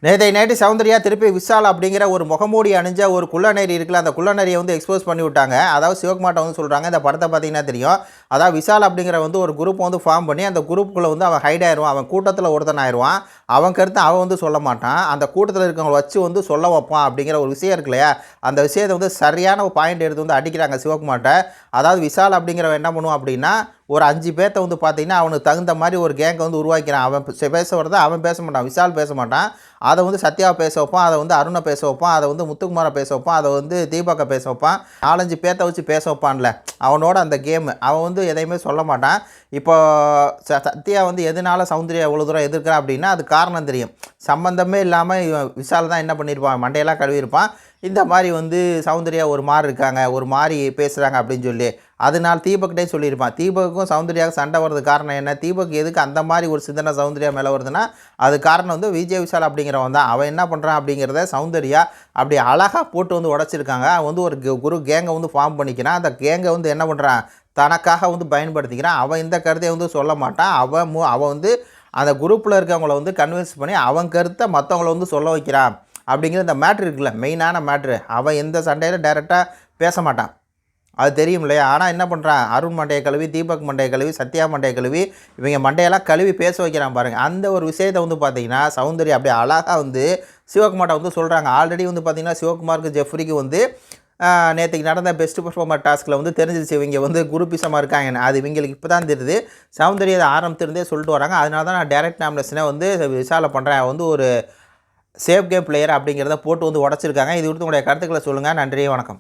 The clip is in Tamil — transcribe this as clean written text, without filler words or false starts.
நேற்றைய நைட்டு சௌந்தர்யா திருப்பி விஷால் அப்படிங்கிற ஒரு முகமூடி அணிஞ்ச ஒரு குள்ளநரி இருக்குல்ல, அந்த குள்ளநரியை வந்து எக்ஸ்போஸ் பண்ணி விட்டாங்க. அதாவது சிவகுமார்ட்ட வந்து சொல்கிறாங்க, இந்த படத்தை பார்த்தீங்கன்னா தெரியும். அதாவது விஷால் அப்படிங்கிற வந்து ஒரு குரூப் வந்து ஃபார்ம் பண்ணி அந்த குரூப்புக்குள்ளே வந்து அவன் ஹைட் ஆயிடுவான். அவன் கூட்டத்தில் ஒருத்தன் ஆயிடுவான். அவன் கருத்து அவன் வந்து சொல்ல மாட்டான். அந்த கூட்டத்தில் இருக்கவங்களை வச்சு வந்து சொல்ல வைப்பான் அப்படிங்கிற ஒரு விஷயம் இருக்கு இல்லையா, அந்த விஷயத்தை வந்து சரியான ஒரு பாயிண்ட் எடுத்து வந்து அடிக்கிறாங்க சிவகுமார்ட்ட. அதாவது விஷால் அப்படிங்கிறவன் என்ன பண்ணுவான் அப்படின்னா, ஒரு 5 பேர்த்த வந்து பார்த்தீங்கன்னா அவனுக்கு தகுந்த மாதிரி ஒரு கேங்கை வந்து உருவாக்கிறான். அவன் பேச வரத அவன் பேச மாட்டான், விஷால் பேச மாட்டான். அதை வந்து சத்யாவை பேச வைப்பான், அதை வந்து அருணை பேச வைப்பான், அதை வந்து முத்துக்குமாரை பேச வைப்பான், அதை வந்து தீபக்கை பேச வைப்பான். 4-5 பேர்த்த வச்சு பேச வைப்பான்ல, அவனோட அந்த கேமு அவன் வந்து எதையுமே சொல்ல மாட்டான். இப்போ சத்யா வந்து எதனால சௌந்தர்யா இவ்வளோ தூரம் எதிர்க்கிறான் அப்படின்னா அது காரணம் தெரியும். சம்மந்தமே இல்லாமல் இவன் விஷால் தான் என்ன பண்ணியிருப்பான், மண்டையெல்லாம் கழுவியிருப்பான். இந்த மாதிரி வந்து சௌந்தர்யா ஒரு மாதிரி இருக்காங்க, ஒரு மாதிரி பேசுகிறாங்க அப்படின்னு சொல்லி அதனால் தீபக்கிட்டே சொல்லியிருப்பான். தீபக்குக்கும் சௌந்தர்யாவுக்கும் சண்டை வர்றது காரணம் என்ன, தீபக் எதுக்கு அந்த மாதிரி ஒரு சிந்தனை சௌந்தர்யா மேலே வருதுன்னா அது காரணம் வந்து விஜய் விஷால் அப்படிங்கிறவன் தான். அவன் என்ன பண்ணுறான் அப்படிங்கிறத சௌந்தர்யா அப்படி அழகாக போட்டு வந்து உடச்சிருக்காங்க. அவன் வந்து ஒரு கேங்கை வந்து ஃபார்ம் பண்ணிக்கிறான். அந்த கேங்கை வந்து என்ன பண்ணுறான், தனக்காக வந்து பயன்படுத்திக்கிறான். அவன் இந்த கருத்தை வந்து சொல்ல மாட்டான். அவன் வந்து அந்த குரூப்பில் இருக்கவங்கள வந்து கன்வின்ஸ் பண்ணி அவன் கருத்தை மற்றவங்கள வந்து சொல்ல வைக்கிறான் அப்படிங்கிற இந்த மேட்ரு இருக்குல்ல, மெயினான மேட்ரு. அவன் எந்த சண்டையில் டைரெக்டாக பேச மாட்டான், அது தெரியும் இல்லையா. ஆனால் என்ன பண்ணுறான், அருண் மண்டையை கழுவி, தீபக் மண்டையை கழுவி, சத்யா மண்டையை கழுவி, இவங்க மண்டையெல்லாம் கழுவி பேச வைக்கிறான் பாருங்கள். அந்த ஒரு விஷயத்தை வந்து பார்த்திங்கன்னா சௌந்தர்யா அப்படியே அழகாக வந்து சிவகுமார்ட்ட வந்து சொல்கிறாங்க. ஆல்ரெடி வந்து பார்த்திங்கன்னா சிவகுமாருக்கு ஜெஃப்ரிக்கு வந்து நேற்றுக்கு நடந்த பெஸ்ட் பர்ஃபார்மர் டாஸ்கில் வந்து தெரிஞ்சிருச்சு இவங்க வந்து குரூப்பிசமாக இருக்காங்கன்னு. அது இவங்களுக்கு இப்போ தான் தெரியுது. சௌந்தர்யா ஆரம்பத்திலிருந்தே சொல்லிட்டு வராங்க. அதனால தான் நான் டைரக்ட் நாமினேஷனை வந்து விஷாலை பண்ணுறேன், வந்து ஒரு சேஃப் கேம் பிளேயர் அப்படிங்கிறத போட்டு வந்து உடச்சிருக்காங்க. இது குறித்து உங்களுடைய கருத்துக்களை சொல்லுங்கள். நன்றி, வணக்கம்.